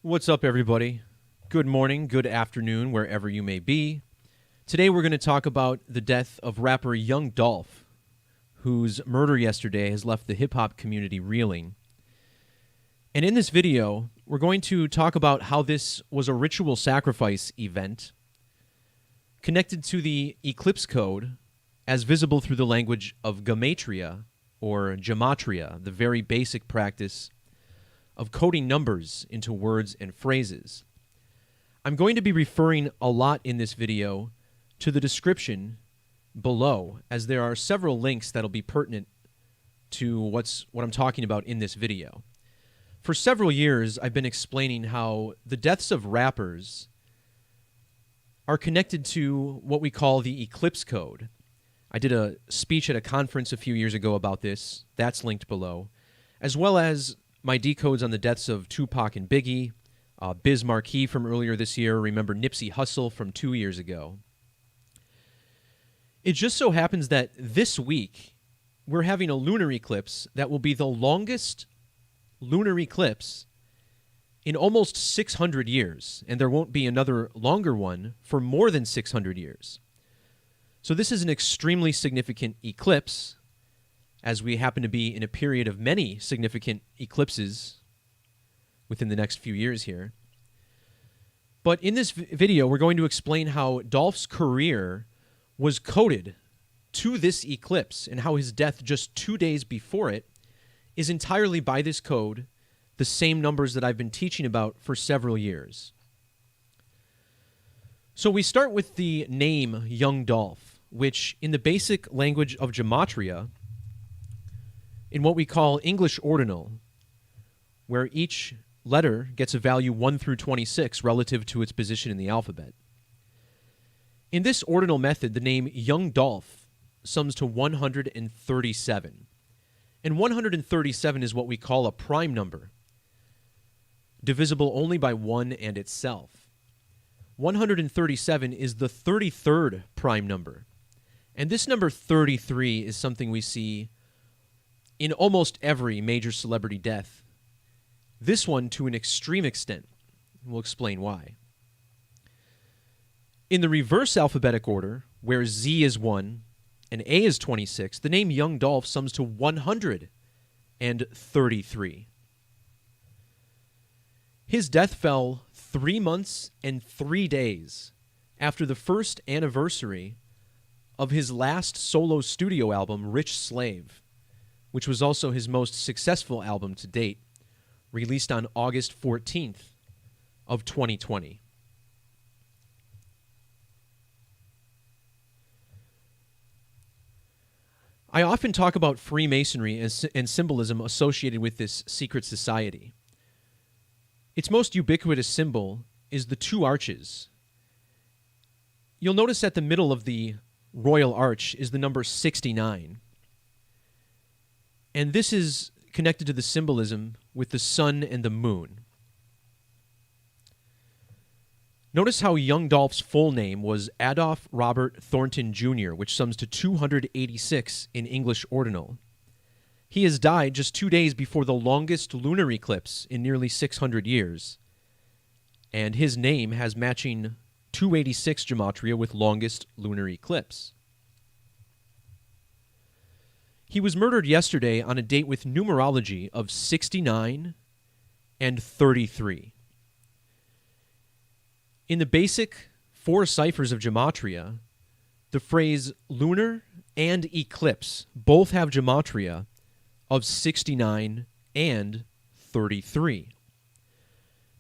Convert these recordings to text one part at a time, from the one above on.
What's up, everybody? Good morning, good afternoon, wherever you may be. Today we're going to talk about the death of rapper Young Dolph, whose murder yesterday has left the hip-hop community reeling. And in this video, we're going to talk about how this was a ritual sacrifice event connected to the Eclipse code as visible through the language of gematria, or gematria, the very basic practice of coding numbers into words and phrases. I'm going to be referring a lot in this video to the description below, as there are several links that'll be pertinent to what I'm talking about in this video. For several years, I've been explaining how the deaths of rappers are connected to what we call the Eclipse code. I did a speech at a conference a few years ago about this. That's linked below, as well as my decodes on the deaths of Tupac and Biggie, Biz Markie from earlier this year, remember Nipsey Hussle from 2 years ago. It just so happens that this week, we're having a lunar eclipse that will be the longest lunar eclipse in almost 600 years, and there won't be another longer one for more than 600 years. So this is an extremely significant eclipse, as we happen to be in a period of many significant eclipses within the next few years here. But in this video, we're going to explain how Dolph's career was coded to this eclipse and how his death just 2 days before it is entirely by this code, the same numbers that I've been teaching about for several years. So we start with the name Young Dolph, which in the basic language of gematria, in what we call English ordinal, where each letter gets a value 1 through 26 relative to its position in the alphabet. In this ordinal method, the name Young Dolph sums to 137. And 137 is what we call a prime number, divisible only by 1 and itself. 137 is the 33rd prime number. And this number 33 is something we see in almost every major celebrity death. This one to an extreme extent. We'll explain why. In the reverse alphabetic order, where Z is 1 and A is 26, the name Young Dolph sums to 133. His death fell 3 months and 3 days after the first anniversary of his last solo studio album, Rich Slave, which was also his most successful album to date, released on August 14th of 2020. I often talk about Freemasonry and symbolism associated with this secret society. Its most ubiquitous symbol is the 2 arches. You'll notice at the middle of the royal arch is the number 69. And this is connected to the symbolism with the sun and the moon. Notice how Young Dolph's full name was Adolph Robert Thornton Jr., which sums to 286 in English ordinal. He has died just 2 days before the longest lunar eclipse in nearly 600 years, and his name has matching 286 gematria with longest lunar eclipse. He was murdered yesterday on a date with numerology of 69 and 33. In the basic 4 ciphers of gematria, the phrase lunar and eclipse both have gematria of 69 and 33.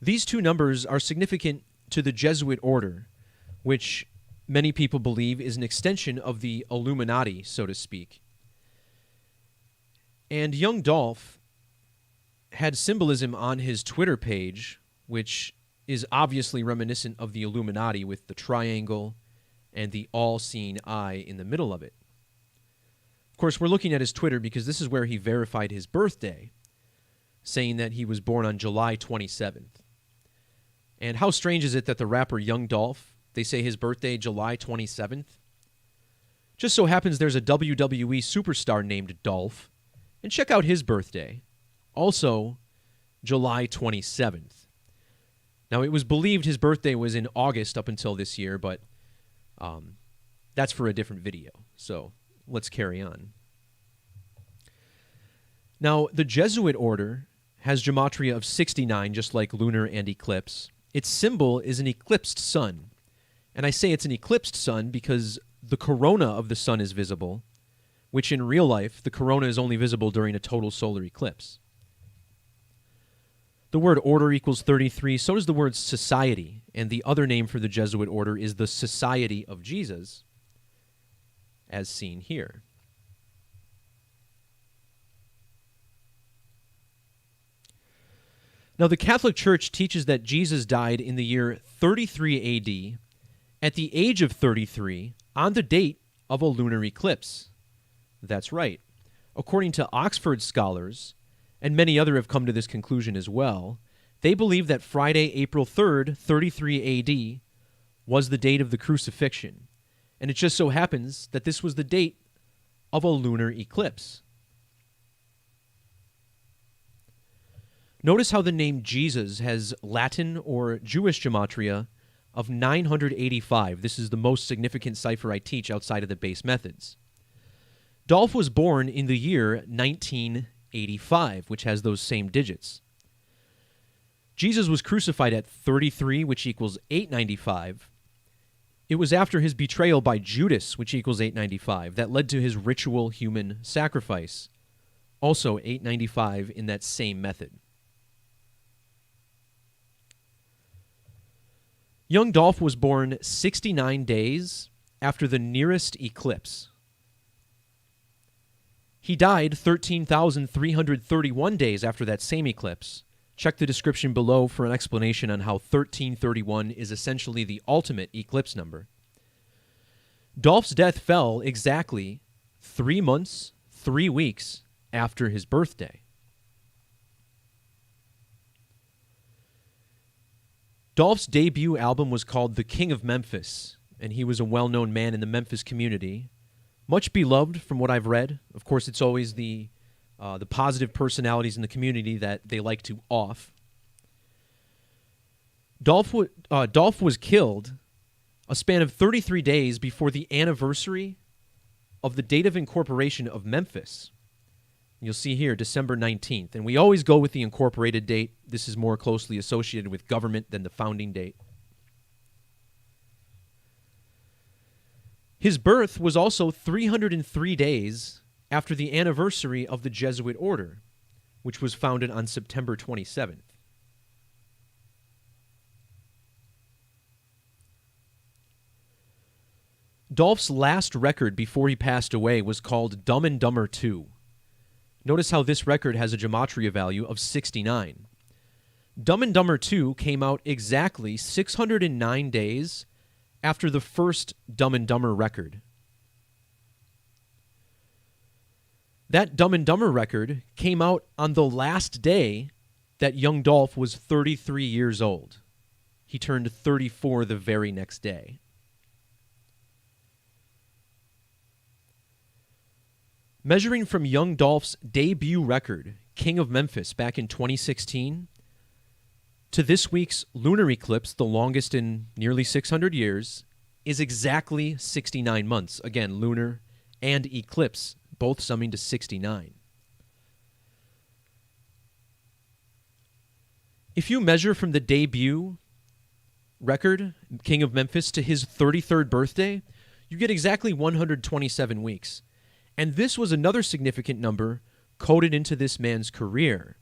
These 2 numbers are significant to the Jesuit order, which many people believe is an extension of the Illuminati, so to speak. And Young Dolph had symbolism on his Twitter page, which is obviously reminiscent of the Illuminati with the triangle and the all-seeing eye in the middle of it. Of course, we're looking at his Twitter because this is where he verified his birthday, saying that he was born on July 27th. And how strange is it that the rapper Young Dolph, they say his birthday July 27th? Just so happens there's a WWE superstar named Dolph, and check out his birthday, also July 27th. Now, it was believed his birthday was in August up until this year, but that's for a different video. So let's carry on. Now, the Jesuit order has gematria of 69, just like lunar and eclipse. Its symbol is an eclipsed sun. And I say it's an eclipsed sun because the corona of the sun is visible, which in real life, the corona is only visible during a total solar eclipse. The word order equals 33, so does the word society, and the other name for the Jesuit order is the Society of Jesus, as seen here. Now, the Catholic Church teaches that Jesus died in the year 33 AD, at the age of 33, on the date of a lunar eclipse. That's right. According to Oxford scholars, and many other have come to this conclusion as well, they believe that Friday, April 3rd, 33 AD, was the date of the crucifixion. And it just so happens that this was the date of a lunar eclipse. Notice how the name Jesus has Latin or Jewish gematria of 985. This is the most significant cipher I teach outside of the base methods. Dolph was born in the year 1985, which has those same digits. Jesus was crucified at 33, which equals 895. It was after his betrayal by Judas, which equals 895, that led to his ritual human sacrifice, also 895 in that same method. Young Dolph was born 69 days after the nearest eclipse. He died 13,331 days after that same eclipse. Check the description below for an explanation on how 1331 is essentially the ultimate eclipse number. Dolph's death fell exactly 3 months, 3 weeks after his birthday. Dolph's debut album was called The King of Memphis, and he was a well-known man in the Memphis community. Much beloved from what I've read. Of course, it's always the positive personalities in the community that they like to off. Dolph was killed a span of 33 days before the anniversary of the date of incorporation of Memphis. You'll see here, December 19th. And we always go with the incorporated date. This is more closely associated with government than the founding date. His birth was also 303 days after the anniversary of the Jesuit order, which was founded on September 27th. Dolph's last record before he passed away was called Dumb and Dumber 2. Notice how this record has a gematria value of 69. Dumb and Dumber 2 came out exactly 609 days after the first Dumb and Dumber record. That Dumb and Dumber record came out on the last day that young Dolph was 33 years old. He turned 34 the very next day. Measuring from young Dolph's debut record, King of Memphis, back in 2016, to this week's lunar eclipse, the longest in nearly 600 years, is exactly 69 months. Again, lunar and eclipse, both summing to 69. If you measure from the debut record, King of Memphis, to his 33rd birthday, you get exactly 127 weeks. And this was another significant number coded into this man's career.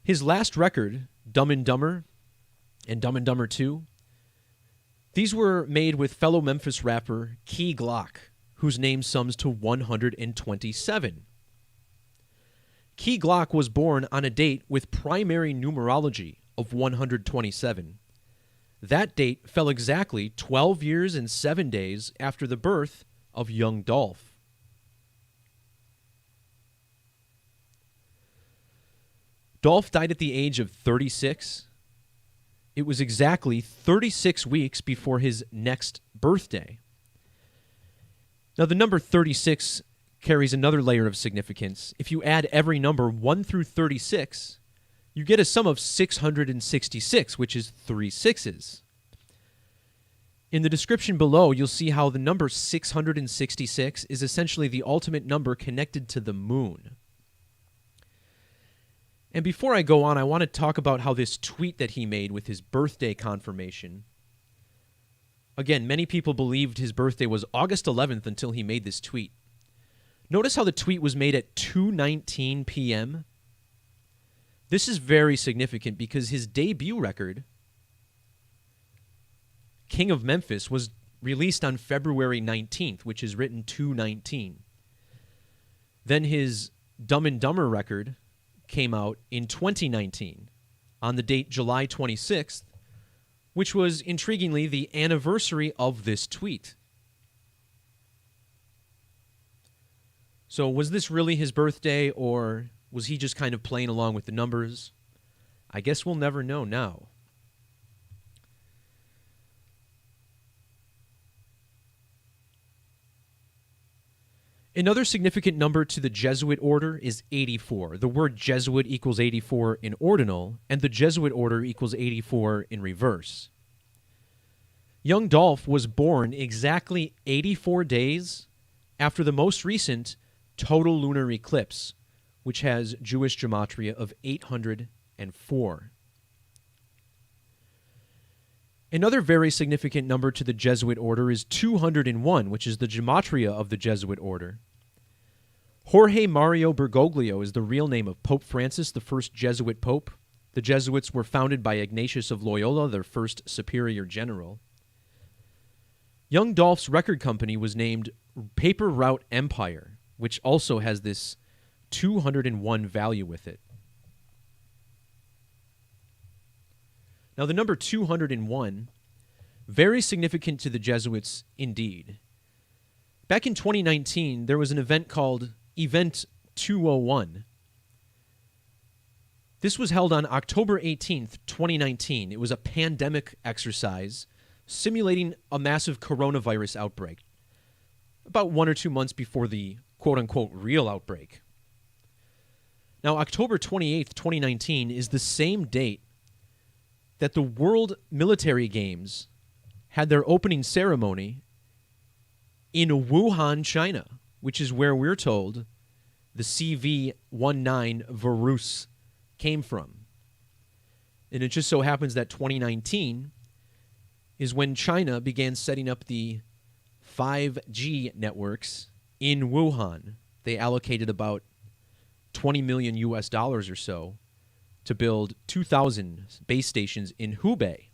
His last record, Dumb and Dumber and Dumb and Dumber 2, these were made with fellow Memphis rapper Key Glock, whose name sums to 127. Key Glock was born on a date with primary numerology of 127. That date fell exactly 12 years and 7 days after the birth of young Dolph. Dolph died at the age of 36. It was exactly 36 weeks before his next birthday. Now, the number 36 carries another layer of significance. If you add every number 1 through 36, you get a sum of 666, which is 3 sixes. In the description below, you'll see how the number 666 is essentially the ultimate number connected to the moon. And before I go on, I want to talk about how this tweet that he made with his birthday confirmation. Again, many people believed his birthday was August 11th until he made this tweet. Notice how the tweet was made at 2:19 p.m. This is very significant because his debut record, King of Memphis, was released on February 19th, which is written 2:19. Then his Dumb and Dumber record came out in 2019 on the date July 26th, which was intriguingly the anniversary of this tweet. So was this really his birthday, or was he just kind of playing along with the numbers? I guess we'll never know now. Another significant number to the Jesuit order is 84. The word Jesuit equals 84 in ordinal, and the Jesuit order equals 84 in reverse. Young Dolph was born exactly 84 days after the most recent total lunar eclipse, which has Jewish gematria of 804. Another very significant number to the Jesuit order is 201, which is the gematria of the Jesuit order. Jorge Mario Bergoglio is the real name of Pope Francis, the first Jesuit pope. The Jesuits were founded by Ignatius of Loyola, their first superior general. Young Dolph's record company was named Paper Route Empire, which also has this 201 value with it. Now, the number 201, very significant to the Jesuits indeed. Back in 2019, there was an event called Event 201. This was held on October 18th, 2019. It was a pandemic exercise simulating a massive coronavirus outbreak, about 1 or 2 months before the quote-unquote real outbreak. Now, October 28th, 2019 is the same date that the World Military Games had their opening ceremony in Wuhan, China, which is where we're told the CV-19 virus came from. And it just so happens that 2019 is when China began setting up the 5G networks in Wuhan. They allocated about $20 million or so to build 2,000 base stations in Hubei.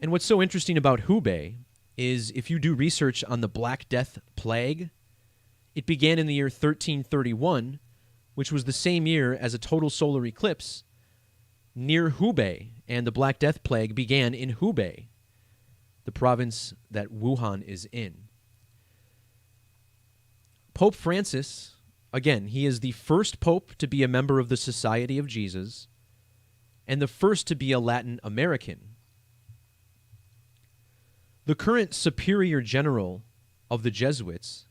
And what's so interesting about Hubei is if you do research on the Black Death Plague, it began in the year 1331, which was the same year as a total solar eclipse near Hubei, and the Black Death Plague began in Hubei, the province that Wuhan is in. Pope Francis, again, he is the first pope to be a member of the Society of Jesus and the first to be a Latin American. The current superior general of the Jesuits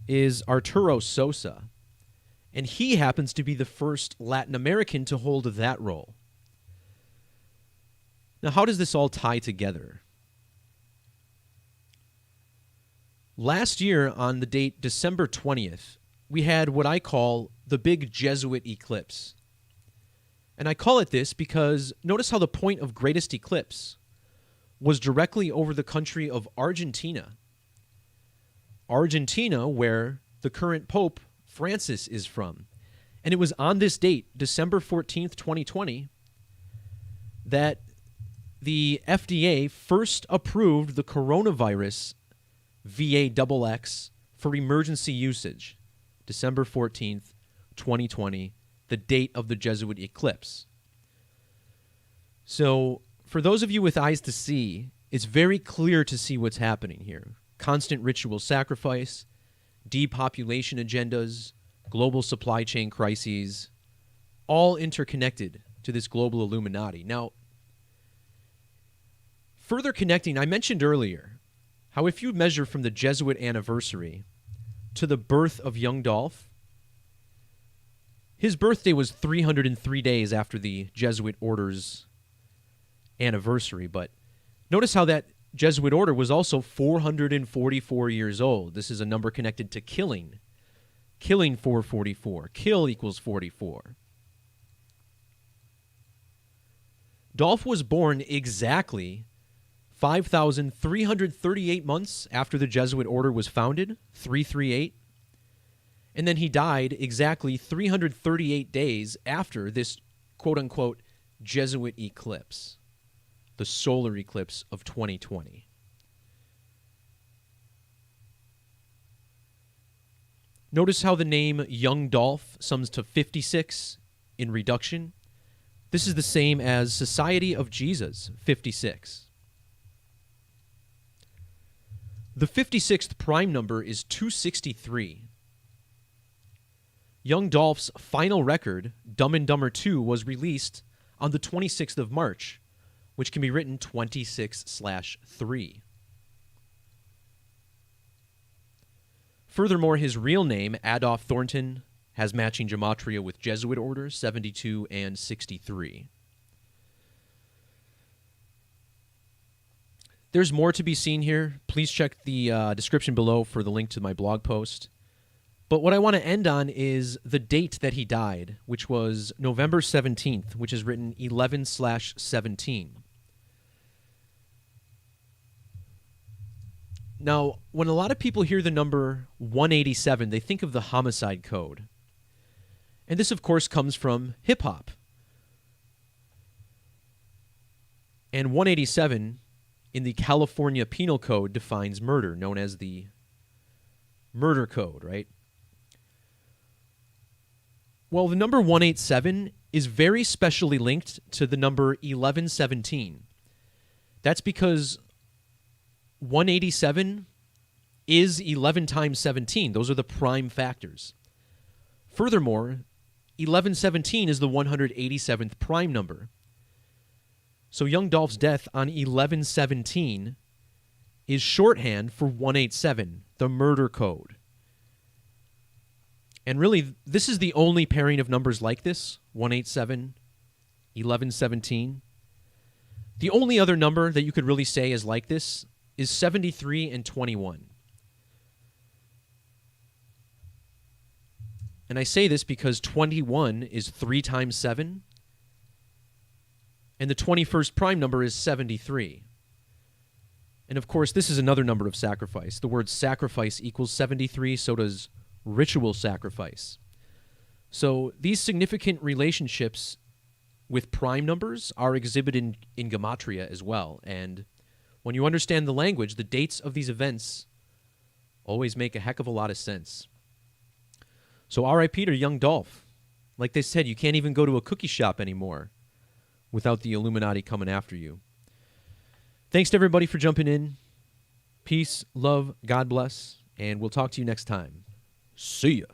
is Arturo Sosa, and he happens to be the first Latin American to hold that role. Now, how does this all tie together? Last year, on the date December 20th, we had what I call the big Jesuit eclipse. And I call it this because notice how the point of greatest eclipse was directly over the country of Argentina. Argentina, where the current Pope Francis is from. And it was on this date, December 14th, 2020, that the FDA first approved the coronavirus VAXX for emergency usage. December 14th, 2020, the date of the Jesuit eclipse. So, for those of you with eyes to see, it's very clear to see what's happening here. Constant ritual sacrifice, depopulation agendas, global supply chain crises, all interconnected to this global Illuminati. Now, further connecting, I mentioned earlier how if you measure from the Jesuit anniversary to the birth of young Dolph, His birthday was 303 days after the Jesuit order's anniversary, but notice how that Jesuit order was also 444 years old. This is a number connected to killing. Killing 444. Kill equals 44. Dolph was born exactly 5,338 months after the Jesuit order was founded, 338. And then he died exactly 338 days after this quote-unquote Jesuit eclipse, the solar eclipse of 2020. Notice how the name Young Dolph sums to 56 in reduction. This is the same as Society of Jesus, 56. The 56th prime number is 263. Young Dolph's final record, Dumb and Dumber 2, was released on the 26th of March, which can be written 26/3. Furthermore, his real name, Adolph Thornton, has matching gematria with Jesuit orders, 72 and 63. There's more to be seen here. Please check the description below for the link to my blog post. But what I want to end on is the date that he died, which was November 17th, which is written 11/17. Now, when a lot of people hear the number 187, they think of the homicide code. And this, of course, comes from hip-hop. And 187 in the California Penal Code defines murder, known as the murder code, right? Well, the number 187 is very specially linked to the number 1117. That's because 187 is 11 times 17. Those are the prime factors. Furthermore, 1117 is the 187th prime number. So Young Dolph's death on 1117 is shorthand for 187, the murder code. And really, this is the only pairing of numbers like this, 187, 1117. The only other number that you could really say is like this is 73 and 21. And I say this because 21 is 3 times 7, and the 21st prime number is 73. And of course, this is another number of sacrifice. The word sacrifice equals 73, so does ritual sacrifice. So these significant relationships with prime numbers are exhibited in gematria as well. And when you understand the language, the dates of these events always make a heck of a lot of sense. So R.I.P. to Young Dolph. Like they said, you can't even go to a cookie shop anymore without the Illuminati coming after you. Thanks to everybody for jumping in. Peace, love, God bless, and we'll talk to you next time. See ya.